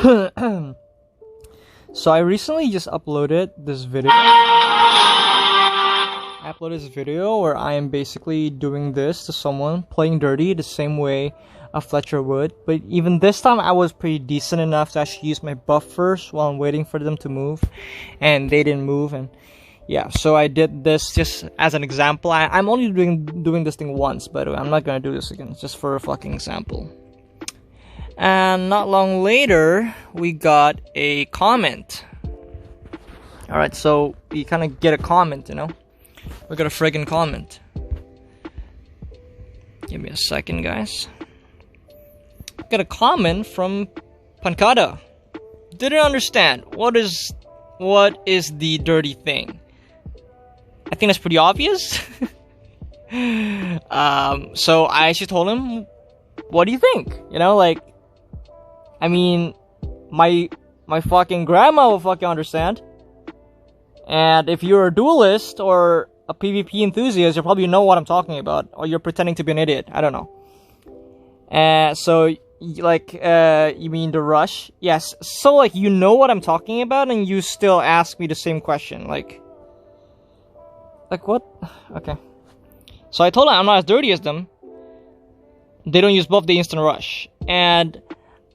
So I recently just uploaded this video. I uploaded this video where I am basically doing this to someone, playing dirty the same way a Fletcher would. But even this time I was pretty decent enough to actually use my buff first while I'm waiting for them to move. And they didn't move, and yeah, so I did this just as an example. I'm only doing this thing once, by the way. I'm not gonna do this again, just for a fucking example. And not long later, we got a comment. Alright, so we kind of get a comment, you know? We got a friggin' comment. Give me a second, guys. Got a comment from Pancada. Didn't understand. What is the dirty thing? I think that's pretty obvious. So I actually told him, what do you think? You know, like, I mean, my fucking grandma will fucking understand. And if you're a duelist or a PvP enthusiast, you probably know what I'm talking about. Or you're pretending to be an idiot. I don't know. So, like, you mean the rush? Yes. So, like, you know what I'm talking about, and you still ask me the same question. Like what? Okay. So I told him I'm not as dirty as them. They don't use buff, the instant rush. And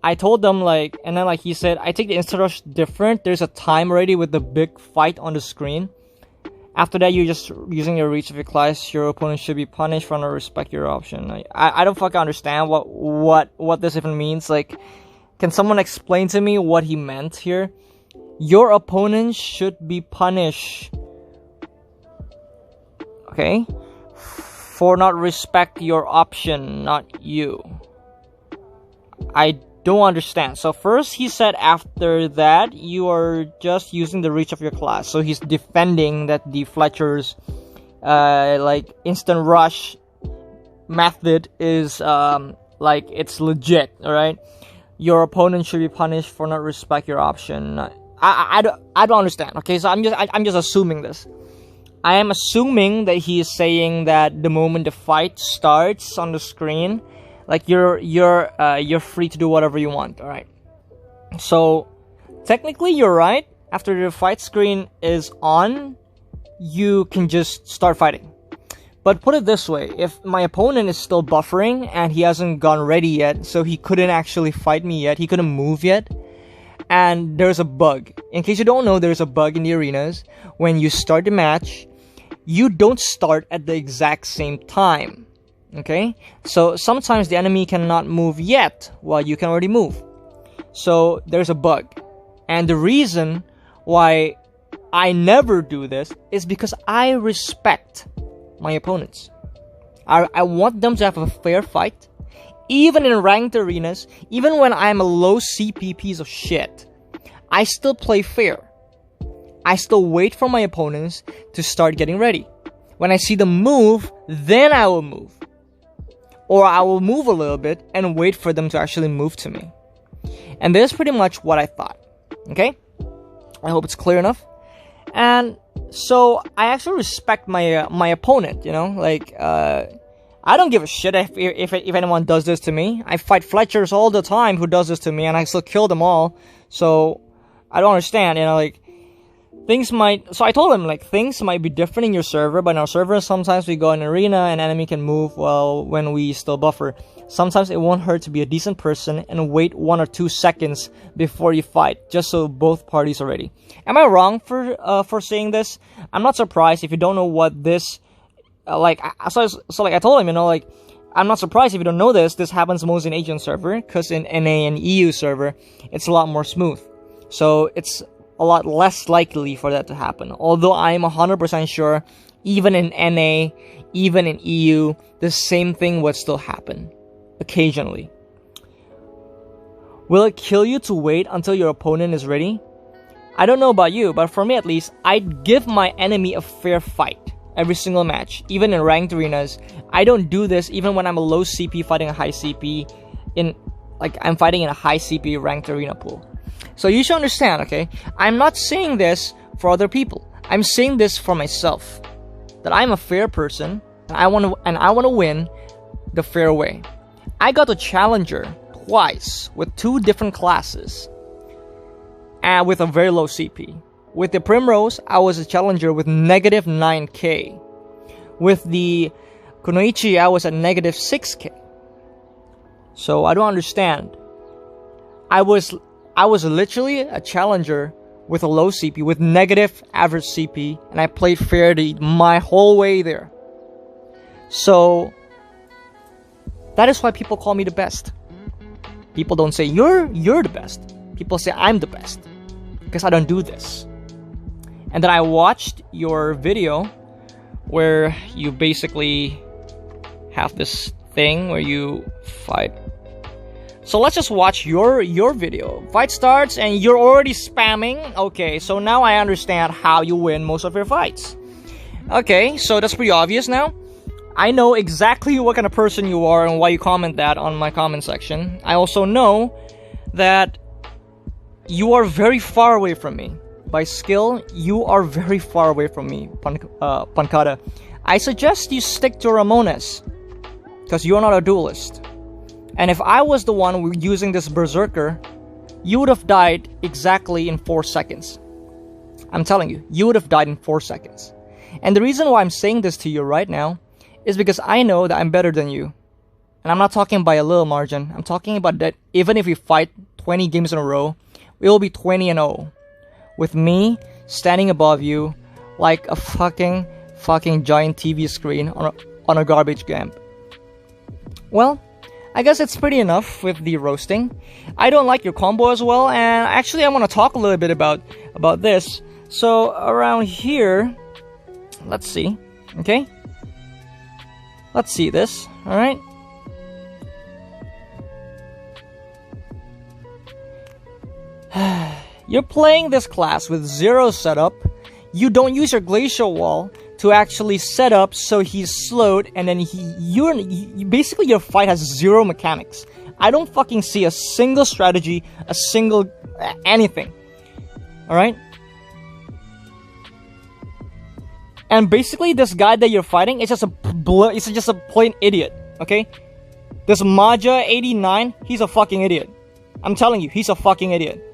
I told them, like, and then, like, he said, I take the instant rush different. There's a time already with the big fight on the screen. After that, you're just using your reach of your class. Your opponent should be punished for not respect your option. I don't fucking understand what this even means. Like, can someone explain to me what he meant here? Your opponent should be punished. Okay? For not respect your option, not you. I don't understand. So first he said after that you are just using the reach of your class. So he's defending that the Fletcher's like instant rush method is like it's legit, alright? Your opponent should be punished for not respect your option. I don't understand. Okay, so I'm just assuming this. I am assuming that he is saying that the moment the fight starts on the screen, like you're free to do whatever you want. All right. So technically, you're right. After the fight screen is on, you can just start fighting. But put it this way: if my opponent is still buffering and he hasn't gone ready yet, so he couldn't actually fight me yet, he couldn't move yet. And there's a bug. In case you don't know, there's a bug in the arenas. When you start the match, you don't start at the exact same time. Okay? So sometimes the enemy cannot move yet, while you can already move. So there's a bug. And the reason why I never do this is because I respect my opponents. I want them to have a fair fight. Even in ranked arenas, even when I'm a low CP piece of shit, I still play fair. I still wait for my opponents to start getting ready. When I see them move, then I will move. Or I will move a little bit and wait for them to actually move to me. And this is pretty much what I thought. Okay? I hope it's clear enough. And so I actually respect my opponent, you know? Like, I don't give a shit if anyone does this to me. I fight Fletchers all the time who does this to me, and I still kill them all. So I don't understand, you know, like, things might... So I told him, like, things might be different in your server, but in our server, sometimes we go in an arena and enemy can move well when we still buffer. Sometimes it won't hurt to be a decent person and wait 1 or 2 seconds before you fight, just so both parties are ready. Am I wrong for saying this? I'm not surprised if you don't know what this... like I told him, you know, like, I'm not surprised if you don't know this. This happens most in Asian server, because in NA and EU server, it's a lot more smooth. So it's a lot less likely for that to happen. Although I'm 100% sure, even in NA, even in EU, the same thing would still happen. Occasionally. Will it kill you to wait until your opponent is ready? I don't know about you, but for me at least, I'd give my enemy a fair fight. Every single match, even in ranked arenas. I don't do this even when I'm a low CP fighting a high CP I'm fighting in a high CP ranked arena pool. So you should understand, okay? I'm not saying this for other people. I'm saying this for myself. That I'm a fair person and I want to win the fair way. I got a challenger twice with 2 different classes. and with a very low CP. With the Primrose, I was a challenger with negative 9k. With the Kunoichi, I was at negative 6k. So I don't understand. I was literally a challenger with a low CP, with negative average CP, and I played fairly my whole way there. So that is why people call me the best. People don't say you're the best. People say I'm the best because I don't do this. And then I watched your video where you basically have this thing where you fight. So let's just watch your video. Fight starts and you're already spamming. Okay, so now I understand how you win most of your fights. Okay, so that's pretty obvious now. I know exactly what kind of person you are and why you comment that on my comment section. I also know that you are very far away from me. By skill, you are very far away from me, Pankata. I suggest you stick to ramoness, because you're not a duelist. And if I was the one using this berserker, you would have died exactly in 4 seconds. I'm telling you, you would have died in 4 seconds. And the reason why I'm saying this to you right now is because I know that I'm better than you. And I'm not talking by a little margin. I'm talking about that even if we fight 20 games in a row, we will be 20-0. With me standing above you like a fucking giant TV screen on a garbage game. Well, I guess it's pretty enough with the roasting. I don't like your combo as well, and actually I want to talk a little bit about this. So around here, let's see, okay? Let's see this, alright? You're playing this class with 0 setup. You don't use your glacial wall to actually set up so he's slowed, and then basically your fight has 0 mechanics. I don't fucking see a single strategy, a single anything. Alright? And basically this guy that you're fighting is just a plain idiot, okay? This Maja 89, he's a fucking idiot. I'm telling you, he's a fucking idiot.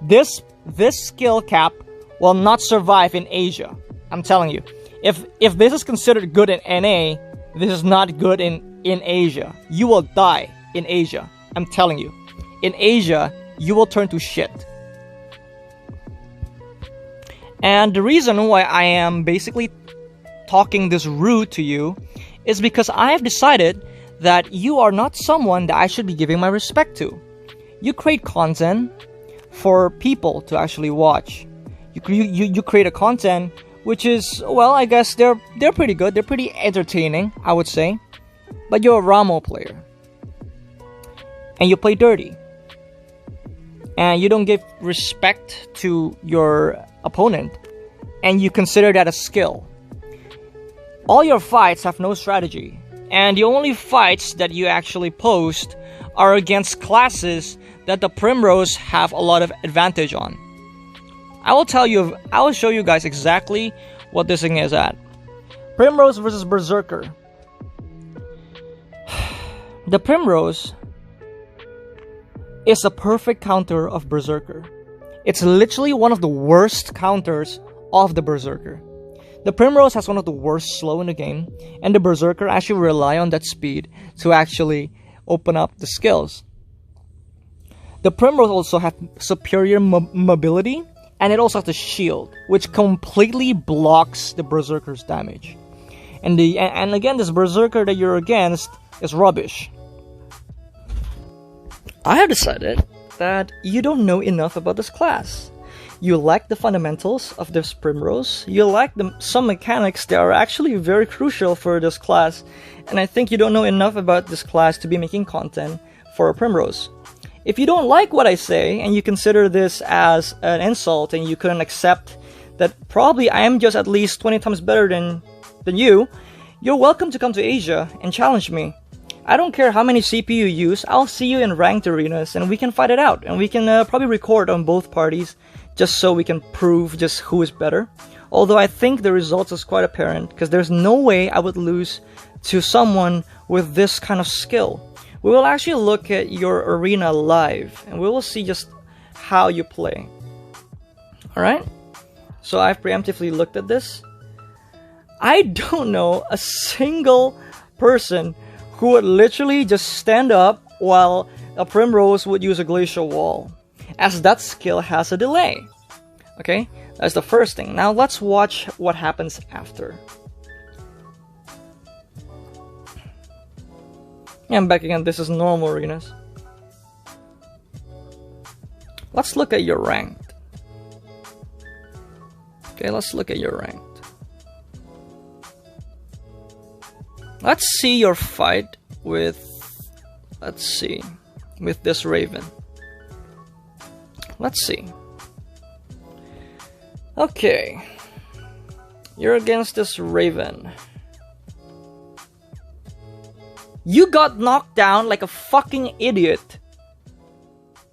This skill cap will not survive in Asia. I'm telling you. If this is considered good in NA, this is not good in Asia. You will die in Asia. I'm telling you. In Asia, you will turn to shit. And the reason why I am basically talking this rude to you is because I have decided that you are not someone that I should be giving my respect to. You create content for people to actually watch. You create a content which is, well, I guess they're pretty good. They're pretty entertaining, I would say. But you're a Ramo player. And you play dirty. And you don't give respect to your opponent. And you consider that a skill. All your fights have no strategy. And the only fights that you actually post are against classes that the Primrose have a lot of advantage on. I will show you guys exactly what this thing is at. Primrose versus Berserker. The Primrose is a perfect counter of Berserker. It's literally one of the worst counters of the Berserker. The Primrose has one of the worst slow in the game, and the Berserker actually rely on that speed to actually open up the skills. The Primrose also has superior mobility, and it also has the shield, which completely blocks the Berserker's damage. And again, this Berserker that you're against is rubbish. I have decided that you don't know enough about this class. You lack the fundamentals of this Primrose. You lack some mechanics that are actually very crucial for this class. And I think you don't know enough about this class to be making content for a Primrose. If you don't like what I say, and you consider this as an insult, and you couldn't accept that probably I am just at least 20 times better than you, you're welcome to come to Asia and challenge me. I don't care how many CP you use, I'll see you in ranked arenas, and we can fight it out. And we can probably record on both parties, just so we can prove just who is better. Although I think the results is quite apparent, because there's no way I would lose to someone with this kind of skill. We will actually look at your arena live, and we will see just how you play. Alright? So I've preemptively looked at this. I don't know a single person who would literally just stand up while a Primrose would use a glacial wall, as that skill has a delay. Okay, that's the first thing. Now let's watch what happens after. And back again, this is normal arenas. Let's look at your ranked. Okay, let's look at your ranked. Let's see your fight with, let's see, with this Raven. Let's see. Okay. You're against this Raven. You got knocked down like a fucking idiot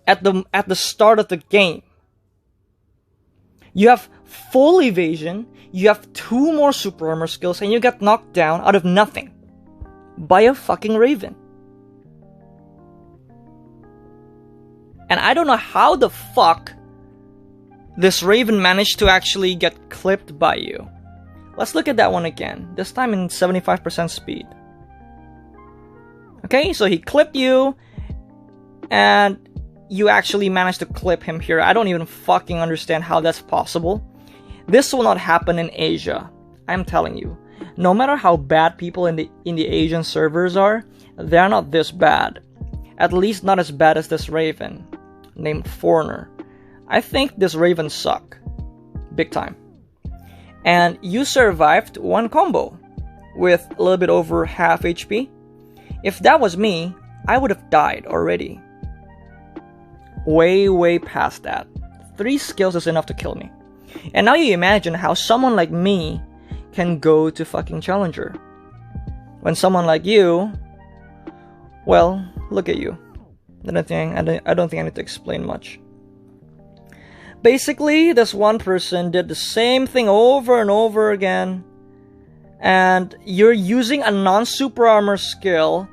at the start of the game. You have full evasion, you have 2 more super armor skills, and you got knocked down out of nothing by a fucking Raven. And I don't know how the fuck this Raven managed to actually get clipped by you. Let's look at that one again, this time in 75% speed. Okay, so he clipped you, and you actually managed to clip him here. I don't even fucking understand how that's possible. This will not happen in Asia, I'm telling you. No matter how bad people in the Asian servers are, they're not this bad. At least not as bad as this Raven, named Foreigner. I think this Raven suck. Big time. And you survived 1 combo with a little bit over half HP. If that was me, I would have died already. Way past that. 3 skills is enough to kill me. And now you imagine how someone like me can go to fucking Challenger. When someone like you, well, look at you. I don't think I need to explain much. Basically, this one person did the same thing over and over again, and you're using a non-super armor skill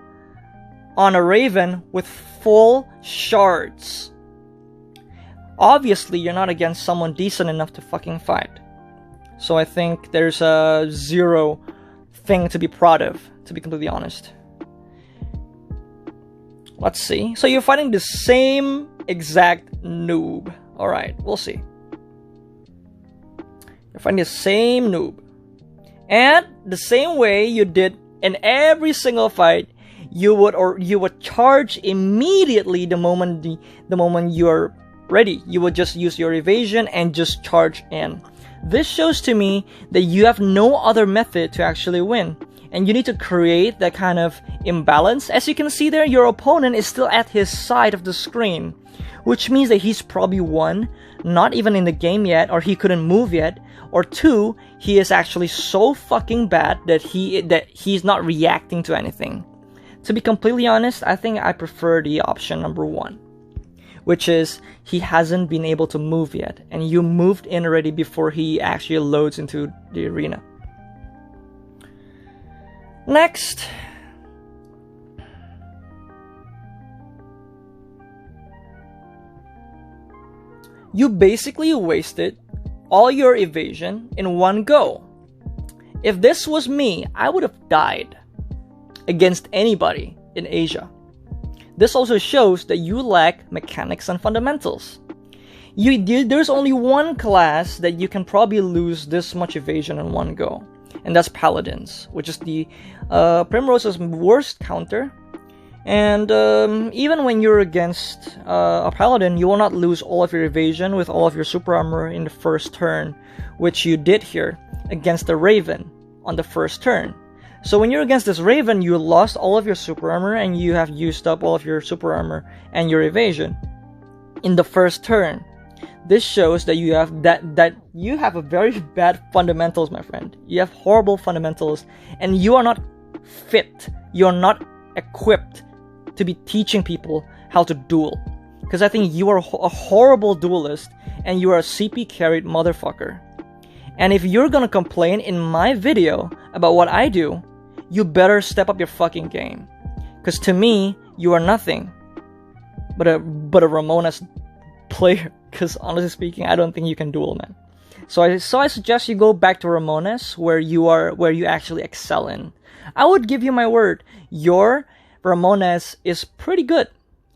on a Raven with full shards. Obviously, you're not against someone decent enough to fucking fight. So I think there's a 0 thing to be proud of, to be completely honest. Let's see. So you're fighting the same exact noob. Alright, we'll see. You're fighting the same noob. And the same way you did in every single fight, you would charge immediately the moment you're ready. You would just use your evasion and just charge in. This shows to me that you have no other method to actually win. And you need to create that kind of imbalance. As you can see there, your opponent is still at his side of the screen, which means that he's probably 1, not even in the game yet, or he couldn't move yet, or 2, he is actually so fucking bad that he's not reacting to anything. To be completely honest, I think I prefer the option number 1, which is he hasn't been able to move yet, and you moved in already before he actually loads into the arena. Next, you basically wasted all your evasion in 1 go. If this was me, I would have died against anybody in Asia. This also shows that you lack mechanics and fundamentals. There's only 1 class that you can probably lose this much evasion in 1 go, and that's Paladins, which is the Primrose's worst counter. And even when you're against a Paladin, you will not lose all of your evasion with all of your super armor in the first turn, which you did here against the Raven on the first turn. So when you're against this Raven, you lost all of your super armor and you have used up all of your super armor and your evasion in the first turn. This shows that you have you have a very bad fundamentals, my friend. You have horrible fundamentals, and you are not fit. You are not equipped to be teaching people how to duel. Because I think you are a horrible duelist, and you are a CP carried motherfucker. And if you're gonna complain in my video about what I do, you better step up your fucking game. Because to me, you are nothing but a ramoness player, because honestly speaking, I don't think you can duel, man. So I suggest you go back to ramoness, where you actually excel in. I would give you my word, your ramoness is pretty good.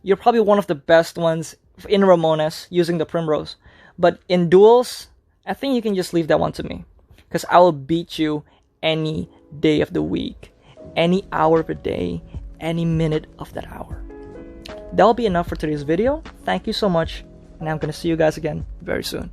You're probably one of the best ones in ramoness using the Primrose. But in duels, I think you can just leave that one to me, because I will beat you any day of the week, any hour of the day, any minute of that hour. That'll be enough for today's video. Thank you so much, and I'm gonna see you guys again very soon.